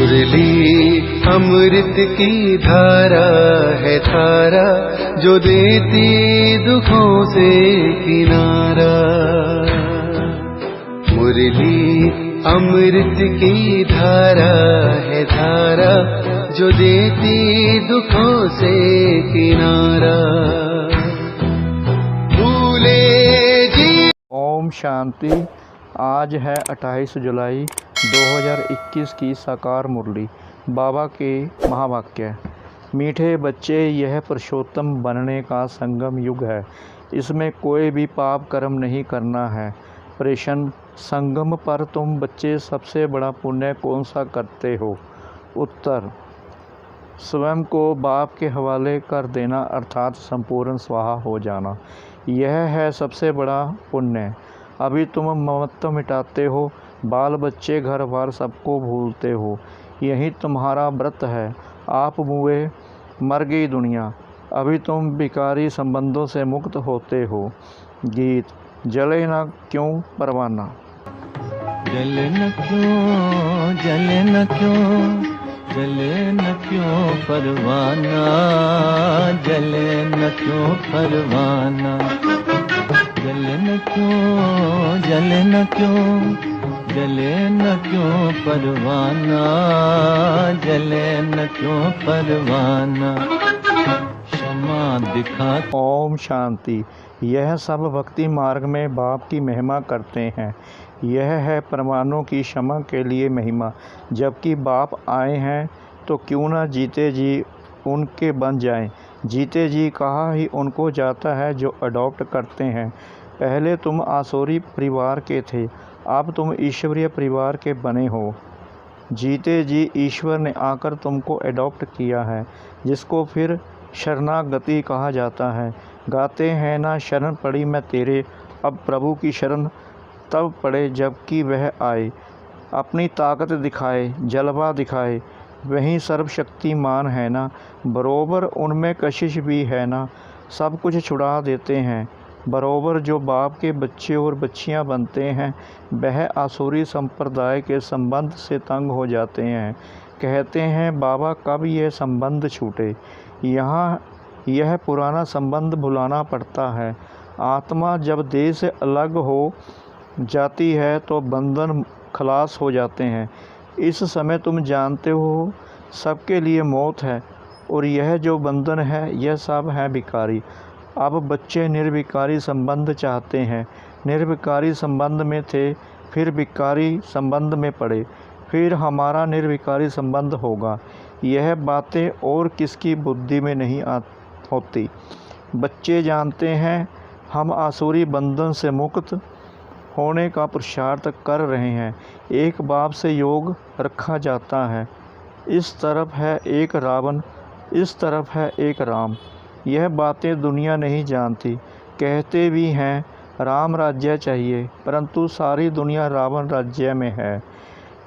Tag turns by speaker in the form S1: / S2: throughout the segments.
S1: मुरली अमृत की धारा है धारा, जो देती दुखों से किनारा। मुरली अमृत की धारा है धारा, जो देती दुखों से किनारा। भूले जी।
S2: ओम शांति। आज है 28 जुलाई 2021 की साकार मुरली। बाबा के महावाक्य। मीठे बच्चे, यह पुरुषोत्तम बनने का संगम युग है। इसमें कोई भी पाप कर्म नहीं करना है। प्रश्न: संगम पर तुम बच्चे सबसे बड़ा पुण्य कौन सा करते हो? उत्तर: स्वयं को बाप के हवाले कर देना, अर्थात संपूर्ण स्वाहा हो जाना। यह है सबसे बड़ा पुण्य। अभी तुम ममत्व मिटाते हो, बाल बच्चे घर बार सबको भूलते हो। यही तुम्हारा व्रत है। आप मुए, मर गई दुनिया। अभी तुम विकारी संबंधों से मुक्त होते हो। गीत। जले न क्यों परवाना।
S3: जले न क्यों, जले न क्यों, जले न क्यों परवाना, जले न क्यों परवाना। जले न क्यों, जले न क्यों, जले न क्यों परवाना, जले न क्यों परवाना। क्षमा दिखा।
S2: ओम शांति। यह सब भक्ति मार्ग में बाप की महिमा करते हैं। यह है परमाणु की क्षमा के लिए महिमा। जबकि बाप आए हैं तो क्यों न जीते जी उनके बन जाएं। जीते जी कहा ही उनको जाता है जो अडॉप्ट करते हैं। पहले तुम आसुरी परिवार के थे, अब तुम ईश्वरीय परिवार के बने हो। जीते जी ईश्वर ने आकर तुमको अडॉप्ट किया है, जिसको फिर शरणागति कहा जाता है। गाते हैं ना, शरण पड़ी मैं तेरे। अब प्रभु की शरण तब पड़े जबकि वह आए, अपनी ताकत दिखाए, जलवा दिखाए। वही सर्वशक्तिमान है ना, बरोबर उनमें कशिश भी है ना। सब कुछ छुड़ा देते हैं। बरोबर जो बाप के बच्चे और बच्चियां बनते हैं, वह आसुरी संप्रदाय के संबंध से तंग हो जाते हैं। कहते हैं बाबा कब यह संबंध छूटे। यहाँ यह पुराना संबंध भुलाना पड़ता है। आत्मा जब देह से अलग हो जाती है तो बंधन खलास हो जाते हैं। इस समय तुम जानते हो सबके लिए मौत है, और यह जो बंधन है यह सब है विकारी। अब बच्चे निर्विकारी संबंध चाहते हैं। निर्विकारी संबंध में थे, फिर विकारी संबंध में पड़े, फिर हमारा निर्विकारी संबंध होगा। यह बातें और किसकी बुद्धि में नहीं होती। बच्चे जानते हैं हम आसुरी बंधन से मुक्त होने का पुरुषार्थ कर रहे हैं। एक बाप से योग रखा जाता है। इस तरफ है एक रावण, इस तरफ है एक राम। यह बातें दुनिया नहीं जानती। कहते भी हैं राम राज्य चाहिए, परंतु सारी दुनिया रावण राज्य में है।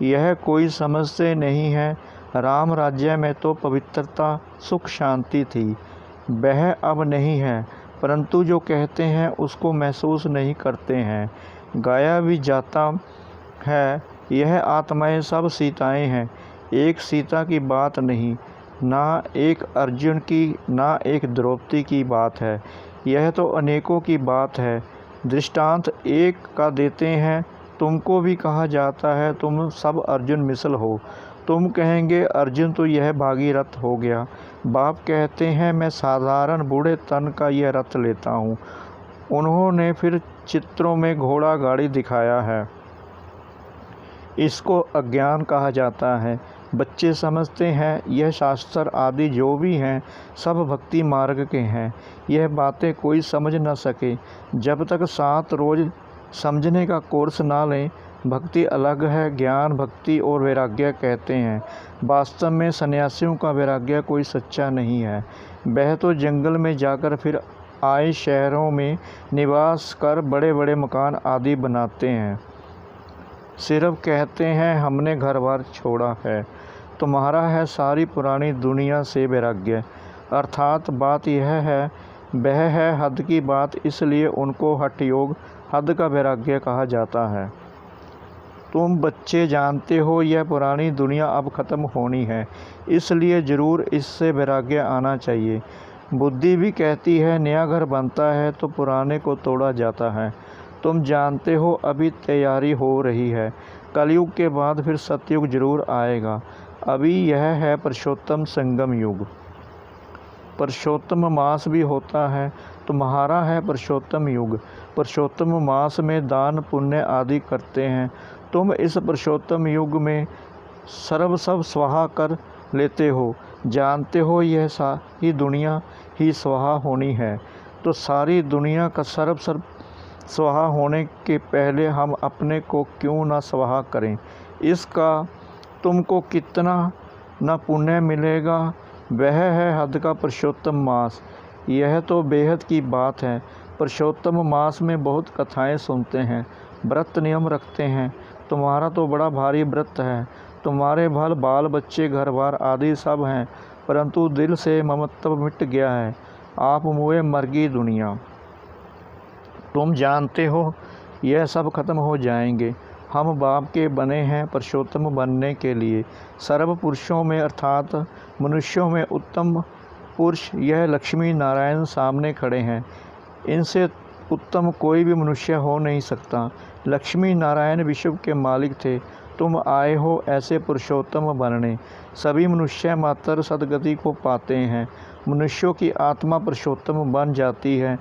S2: यह कोई समझते नहीं है। राम राज्य में तो पवित्रता, सुख, शांति थी। वह अब नहीं है, परंतु जो कहते हैं उसको महसूस नहीं करते हैं। गाया भी जाता है यह आत्माएं सब सीताएं हैं। एक सीता की बात नहीं, ना एक अर्जुन की, ना एक द्रौपदी की बात है। यह तो अनेकों की बात है। दृष्टांत एक का देते हैं। तुमको भी कहा जाता है तुम सब अर्जुन मिसल हो। तुम कहेंगे अर्जुन तो यह भागीरथ हो गया। बाप कहते हैं मैं साधारण बूढ़े तन का यह रथ लेता हूँ। उन्होंने फिर चित्रों में घोड़ा गाड़ी दिखाया है। इसको अज्ञान कहा जाता है। बच्चे समझते हैं यह शास्त्र आदि जो भी हैं सब भक्ति मार्ग के हैं। यह बातें कोई समझ न सके जब तक 7 रोज़ समझने का कोर्स ना लें। भक्ति अलग है, ज्ञान, भक्ति और वैराग्य कहते हैं। वास्तव में सन्यासियों का वैराग्य कोई सच्चा नहीं है। वह तो जंगल में जाकर फिर आए शहरों में निवास कर बड़े बड़े मकान आदि बनाते हैं। सिर्फ कहते हैं हमने घर बार छोड़ा है। तुम्हारा है सारी पुरानी दुनिया से वैराग्य। अर्थात बात यह है, वह है हद की बात, इसलिए उनको हठ योग, हद का वैराग्य कहा जाता है। तुम बच्चे जानते हो यह पुरानी दुनिया अब ख़त्म होनी है, इसलिए ज़रूर इससे वैराग्य आना चाहिए। बुद्धि भी कहती है नया घर बनता है तो पुराने को तोड़ा जाता है। तुम जानते हो अभी तैयारी हो रही है, कलयुग के बाद फिर सतयुग जरूर आएगा। अभी यह है पुरुषोत्तम संगम युग। पुरुषोत्तम मास भी होता है, तुम्हारा है पुरुषोत्तम युग। पुरुषोत्तम मास में दान पुण्य आदि करते हैं। तुम इस पुरुषोत्तम युग में सब स्वाहा कर लेते हो। जानते हो यह सारी दुनिया ही स्वाहा होनी है, तो सारी दुनिया का सर्व स्वाहा होने के पहले हम अपने को क्यों ना स्वाहा करें। इसका तुमको कितना न पुण्य मिलेगा, वह है हद का पुरुषोत्तम मास। यह तो बेहद की बात है। पुरुषोत्तम मास में बहुत कथाएं सुनते हैं, व्रत नियम रखते हैं। तुम्हारा तो बड़ा भारी व्रत है। तुम्हारे बाल बच्चे घर बार आदि सब हैं, परंतु दिल से ममत्व मिट गया है। आप मुए मर गई दुनिया। तुम जानते हो यह सब खत्म हो जाएंगे। हम बाप के बने हैं पुरुषोत्तम बनने के लिए। सर्व पुरुषों में अर्थात मनुष्यों में उत्तम पुरुष यह लक्ष्मी नारायण सामने खड़े हैं। इनसे उत्तम कोई भी मनुष्य हो नहीं सकता। लक्ष्मी नारायण विश्व के मालिक थे। तुम आए हो ऐसे पुरुषोत्तम बनने। सभी मनुष्य मात्र सदगति को पाते हैं। मनुष्यों की आत्मा पुरुषोत्तम बन जाती है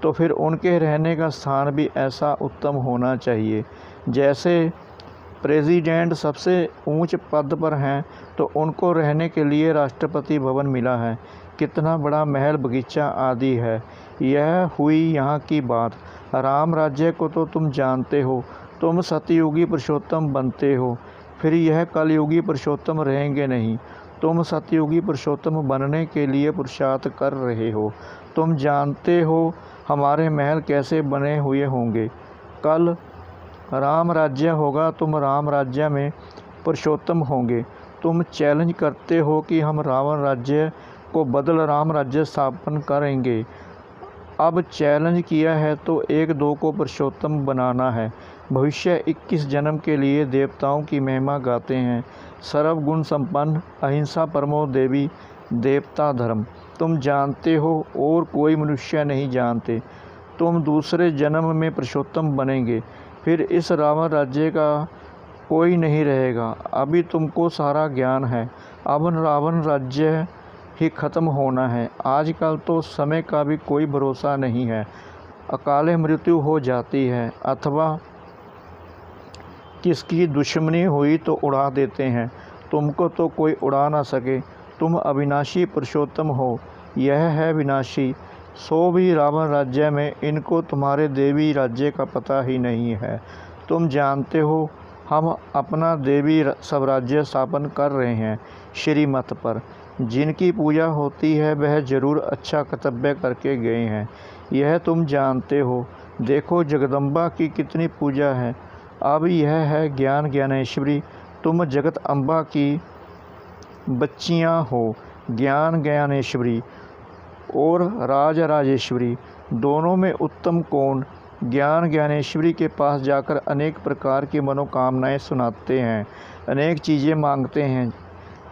S2: तो फिर उनके रहने का स्थान भी ऐसा उत्तम होना चाहिए। जैसे प्रेसिडेंट सबसे ऊंच पद पर हैं तो उनको रहने के लिए राष्ट्रपति भवन मिला है। कितना बड़ा महल बगीचा आदि है। यह हुई यहाँ की बात। राम राज्य को तो तुम जानते हो। तुम सतयुगी पुरुषोत्तम बनते हो, फिर यह कलयुगी पुरुषोत्तम रहेंगे नहीं। तुम सतयुगी पुरुषोत्तम बनने के लिए पुरुषार्थ कर रहे हो। तुम जानते हो हमारे महल कैसे बने हुए होंगे। कल राम राज्य होगा, तुम राम राज्य में पुरुषोत्तम होंगे। तुम चैलेंज करते हो कि हम रावण राज्य को बदल राम राज्य स्थापन करेंगे। अब चैलेंज किया है तो एक दो को पुरुषोत्तम बनाना है। भविष्य 21 जन्म के लिए देवताओं की महिमा गाते हैं। सर्वगुण संपन्न, अहिंसा परमो देवी, देवता धर्म। तुम जानते हो और कोई मनुष्य नहीं जानते। तुम दूसरे जन्म में पुरुषोत्तम बनेंगे, फिर इस रावण राज्य का कोई नहीं रहेगा। अभी तुमको सारा ज्ञान है। अब रावण राज्य ही खत्म होना है। आजकल तो समय का भी कोई भरोसा नहीं है। अकाले मृत्यु हो जाती है अथवा किसकी दुश्मनी हुई तो उड़ा देते हैं। तुमको तो कोई उड़ा ना सके। तुम अविनाशी पुरुषोत्तम हो, यह है विनाशी। सो भी रावण राज्य में इनको तुम्हारे देवी राज्य का पता ही नहीं है। तुम जानते हो हम अपना देवी स्वराज्य स्थापन कर रहे हैं। श्रीमत पर जिनकी पूजा होती है वह जरूर अच्छा कर्तव्य करके गए हैं, यह तुम जानते हो। देखो जगदम्बा की कितनी पूजा है। अब यह है ज्ञान ज्ञानेश्वरी। तुम जगत अम्बा की बच्चियां हो। ज्ञान ज्ञानेश्वरी और राज राजेश्वरी दोनों में उत्तम कौन। ज्ञान ज्ञानेश्वरी के पास जाकर अनेक प्रकार की मनोकामनाएं सुनाते हैं, अनेक चीज़ें मांगते हैं।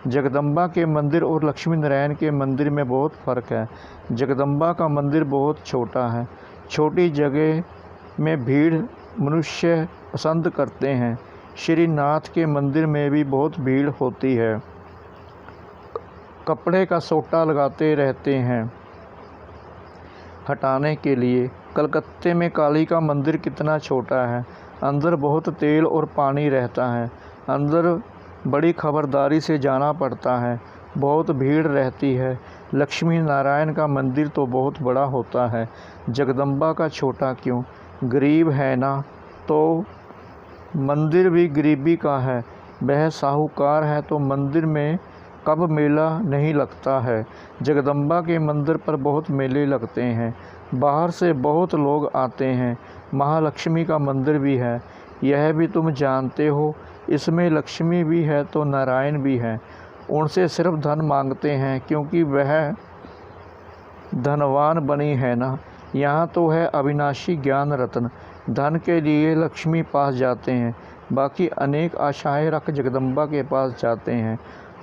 S2: जगदम्बा के मंदिर और लक्ष्मी नारायण के मंदिर में बहुत फ़र्क है। जगदम्बा का मंदिर बहुत छोटा है। छोटी जगह में भीड़ मनुष्य पसंद करते हैं। श्रीनाथ के मंदिर में भी बहुत भीड़ होती है। कपड़े का सोटा लगाते रहते हैं हटाने के लिए। कलकत्ते में काली का मंदिर कितना छोटा है। अंदर बहुत तेल और पानी रहता है। अंदर बड़ी खबरदारी से जाना पड़ता है। बहुत भीड़ रहती है। लक्ष्मी नारायण का मंदिर तो बहुत बड़ा होता है। जगदम्बा का छोटा क्यों। गरीब है ना, तो मंदिर भी गरीबी का है। वह साहूकार है तो मंदिर में कब मेला नहीं लगता है। जगदम्बा के मंदिर पर बहुत मेले लगते हैं। बाहर से बहुत लोग आते हैं। महालक्ष्मी का मंदिर भी है, यह भी तुम जानते हो। इसमें लक्ष्मी भी है तो नारायण भी है। उनसे सिर्फ धन मांगते हैं क्योंकि वह धनवान बनी है ना। यहाँ तो है अविनाशी ज्ञान रत्न। धन के लिए लक्ष्मी पास जाते हैं। बाकी अनेक आशाएं रख जगदम्बा के पास जाते हैं।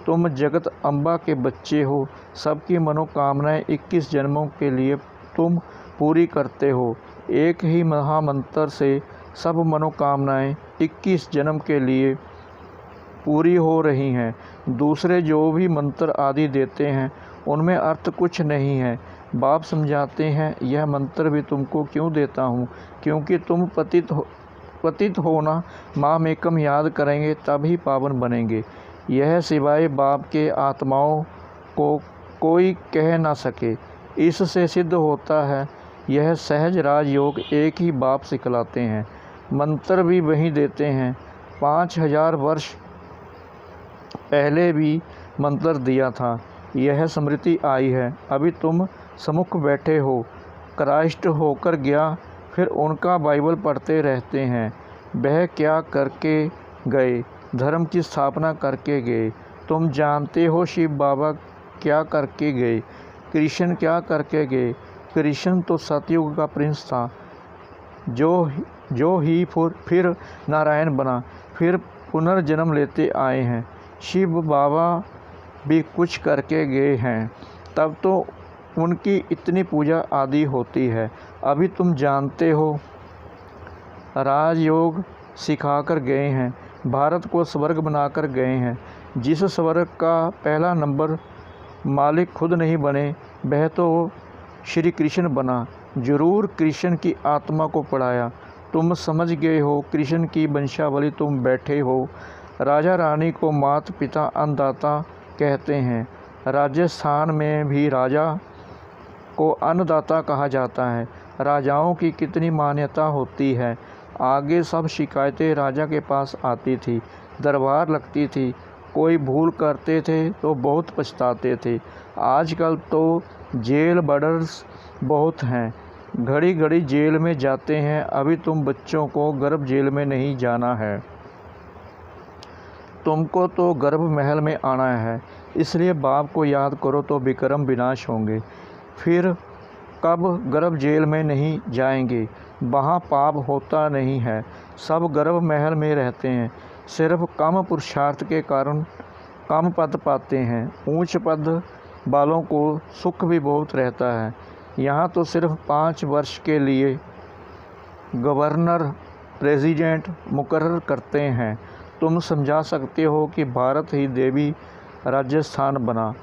S2: तुम जगत अम्बा के बच्चे हो, सबकी मनोकामनाएं 21 जन्मों के लिए तुम पूरी करते हो। एक ही महामंत्र से सब मनोकामनाएं 21 जन्म के लिए पूरी हो रही हैं। दूसरे जो भी मंत्र आदि देते हैं उनमें अर्थ कुछ नहीं है। बाप समझाते हैं, यह मंत्र भी तुमको क्यों देता हूँ, क्योंकि तुम पतित होना मामेकम याद करेंगे तभी पावन बनेंगे। यह सिवाय बाप के आत्माओं को कोई कह ना सके। इससे सिद्ध होता है यह सहज राजयोग एक ही बाप सिखलाते हैं। मंत्र भी वही देते हैं। 5000 वर्ष पहले भी मंत्र दिया था। यह स्मृति आई है। अभी तुम सम्मुख बैठे हो, क्राइस्ट होकर गया, फिर उनका बाइबल पढ़ते रहते हैं। वह क्या करके गए? धर्म की स्थापना करके गए। तुम जानते हो शिव बाबा क्या करके गए, कृष्ण क्या करके गए। कृष्ण तो सतयुग का प्रिंस था, जो ही फिर नारायण बना, फिर पुनर्जन्म लेते आए हैं। शिव बाबा भी कुछ करके गए हैं, तब तो उनकी इतनी पूजा आदि होती है। अभी तुम जानते हो राजयोग सिखाकर गए हैं, भारत को स्वर्ग बनाकर गए हैं। जिस स्वर्ग का पहला नंबर मालिक खुद नहीं बने, वह तो श्री कृष्ण बना। जरूर कृष्ण की आत्मा को पढ़ाया। तुम समझ गए हो कृष्ण की वंशावली। तुम बैठे हो। राजा रानी को माता पिता अन्नदाता कहते हैं। राजस्थान में भी राजा को अन्नदाता कहा जाता है। राजाओं की कितनी मान्यता होती है। आगे सब शिकायतें राजा के पास आती थी, दरबार लगती थी। कोई भूल करते थे तो बहुत पछताते थे। आजकल तो जेल बर्डर्स बहुत हैं, घड़ी घड़ी जेल में जाते हैं। अभी तुम बच्चों को गर्भ जेल में नहीं जाना है, तुमको तो गर्भ महल में आना है। इसलिए बाप को याद करो तो विक्रम विनाश होंगे। फिर कब गर्भ जेल में नहीं जाएंगे, वहाँ पाप होता नहीं है। सब गर्भ महल में रहते हैं, सिर्फ कम पुरुषार्थ के कारण कम पद पाते हैं। ऊंच पद वालों को सुख भी बहुत रहता है। यहाँ तो सिर्फ 5 वर्ष के लिए गवर्नर प्रेसिडेंट मुकर्रर करते हैं। तुम समझा सकते हो कि भारत ही देवी राजस्थान बना।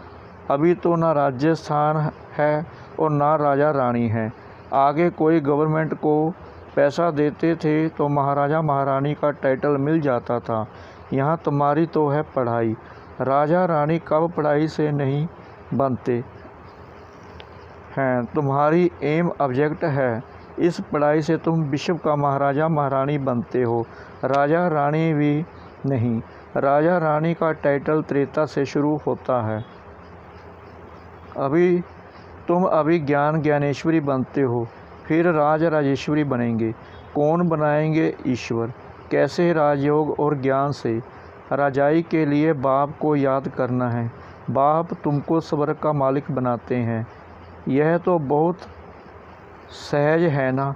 S2: अभी तो ना राजस्थान है और ना राजा रानी है। आगे कोई गवर्नमेंट को पैसा देते थे तो महाराजा महारानी का टाइटल मिल जाता था। यहाँ तुम्हारी तो है पढ़ाई। राजा रानी कब पढ़ाई से नहीं बनते हैं। तुम्हारी एम ऑब्जेक्ट है। इस पढ़ाई से तुम विश्व का महाराजा महारानी बनते हो, राजा रानी भी नहीं। राजा रानी का टाइटल त्रेता से शुरू होता है। तुम अभी ज्ञानेश्वरी बनते हो, फिर राजेश्वरी बनेंगे। कौन बनाएंगे? ईश्वर। कैसे? राजयोग और ज्ञान से। राजाई के लिए बाप को याद करना है। बाप तुमको स्वर्ग का मालिक बनाते हैं। यह तो बहुत सहज है ना।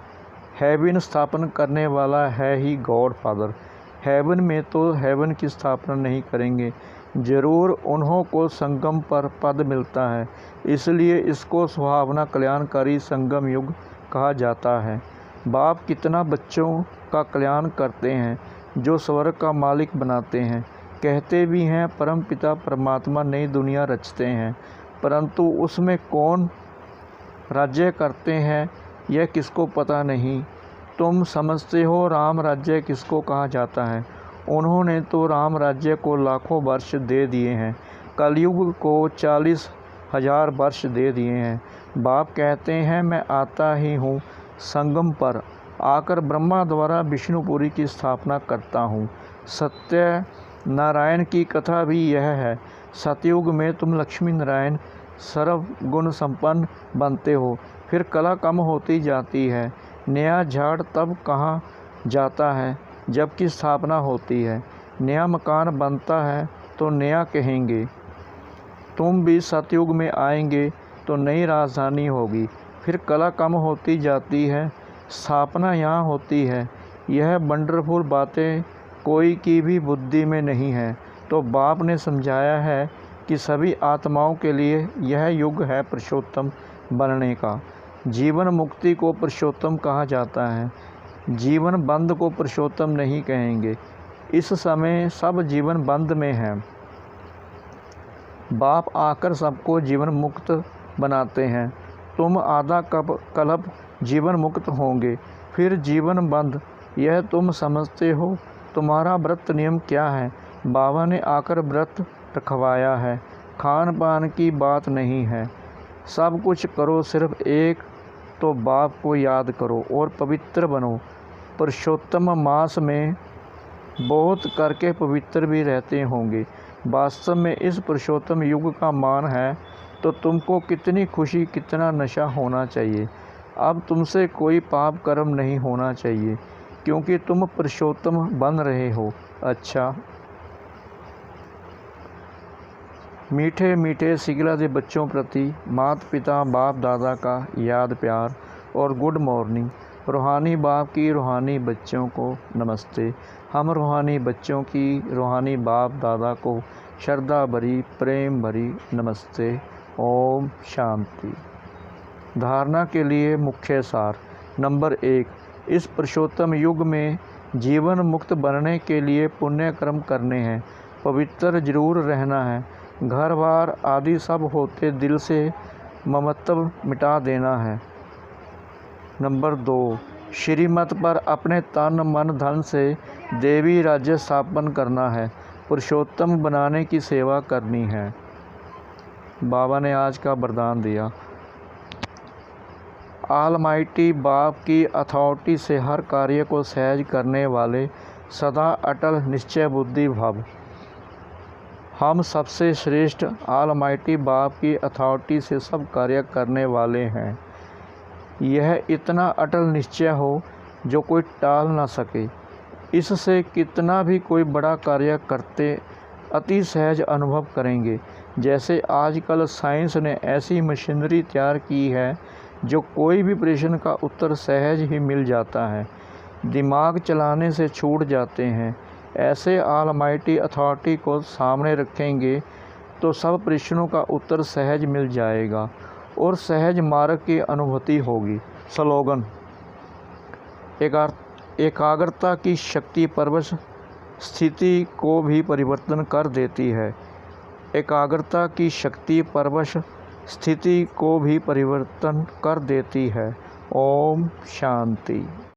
S2: हेवन स्थापन करने वाला है ही गॉड फादर। हेवन में तो हेवन की स्थापना नहीं करेंगे। जरूर उन्हों को संगम पर पद मिलता है, इसलिए इसको सुहावना कल्याणकारी संगम युग कहा जाता है। बाप कितना बच्चों का कल्याण करते हैं, जो स्वर्ग का मालिक बनाते हैं। कहते भी हैं परम पिता परमात्मा नई दुनिया रचते हैं, परंतु उसमें कौन राज्य करते हैं यह किसको पता नहीं। तुम समझते हो राम राज्य किसको कहा जाता है। उन्होंने तो राम राज्य को लाखों वर्ष दे दिए हैं, कलयुग को 40,000 वर्ष दे दिए हैं। बाप कहते हैं मैं आता ही हूँ संगम पर आकर ब्रह्मा द्वारा विष्णुपुरी की स्थापना करता हूँ। सत्य नारायण की कथा भी यह है। सतयुग में तुम लक्ष्मी नारायण सर्वगुण संपन्न बनते हो, फिर कला कम होती जाती है। नया झाड़ तब कहाँ जाता है जबकि स्थापना होती है। नया मकान बनता है तो नया कहेंगे। तुम भी सतयुग में आएंगे तो नई राजधानी होगी, फिर कला कम होती जाती है, स्थापना यहाँ होती है। यह वंडरफुल बातें कोई की भी बुद्धि में नहीं है। तो बाप ने समझाया है कि सभी आत्माओं के लिए यह युग है पुरुषोत्तम बनने का। जीवन मुक्ति को पुरुषोत्तम कहा जाता है, जीवन बंद को पुरुषोत्तम नहीं कहेंगे। इस समय सब जीवन बंद में है। बाप आकर सबको जीवन मुक्त बनाते हैं। तुम आधा कल्प जीवन मुक्त होंगे, फिर जीवन बंद, यह तुम समझते हो। तुम्हारा व्रत नियम क्या है? बाबा ने आकर व्रत रखवाया है, खान पान की बात नहीं है। सब कुछ करो, सिर्फ एक तो बाप को याद करो और पवित्र बनो। पुरुषोत्तम मास में बहुत करके पवित्र भी रहते होंगे। वास्तव में इस पुरुषोत्तम युग का मान है तो तुमको कितनी खुशी, कितना नशा होना चाहिए। अब तुमसे कोई पाप कर्म नहीं होना चाहिए, क्योंकि तुम पुरुषोत्तम बन रहे हो। अच्छा, मीठे मीठे सिगला बच्चों प्रति माता पिता बाप दादा का याद प्यार और गुड मॉर्निंग। रूहानी बाप की रूहानी बच्चों को नमस्ते। हम रूहानी बच्चों की रूहानी बाप दादा को श्रद्धा भरी प्रेम भरी नमस्ते। ओम शांति। धारणा के लिए मुख्य सार। नंबर 1, इस पुरुषोत्तम युग में जीवन मुक्त बनने के लिए पुण्य कर्म करने हैं, पवित्र जरूर रहना है, घर बार आदि सब होते दिल से ममत्व मिटा देना है। नंबर 2, श्रीमत पर अपने तन मन धन से देवी राज्य स्थापन करना है, पुरुषोत्तम बनाने की सेवा करनी है। बाबा ने आज का वरदान दिया। ऑलमाइटी बाप की अथॉरिटी से हर कार्य को सहज करने वाले, सदा अटल निश्चय बुद्धि भव। हम सबसे श्रेष्ठ ऑलमाइटी बाप की अथॉरिटी से सब कार्य करने वाले हैं। यह इतना अटल निश्चय हो जो कोई टाल ना सके। इससे कितना भी कोई बड़ा कार्य करते अति सहज अनुभव करेंगे। जैसे आजकल साइंस ने ऐसी मशीनरी तैयार की है जो कोई भी प्रश्न का उत्तर सहज ही मिल जाता है, दिमाग चलाने से छूट जाते हैं। ऐसे ऑलमाइटी अथॉरिटी को सामने रखेंगे तो सब प्रश्नों का उत्तर सहज मिल जाएगा और सहज मार्ग की अनुभूति होगी। स्लोगन। एकाग्रता की शक्ति परवश स्थिति को भी परिवर्तन कर देती है। एकाग्रता की शक्ति परवश स्थिति को भी परिवर्तन कर देती है। ओम शांति।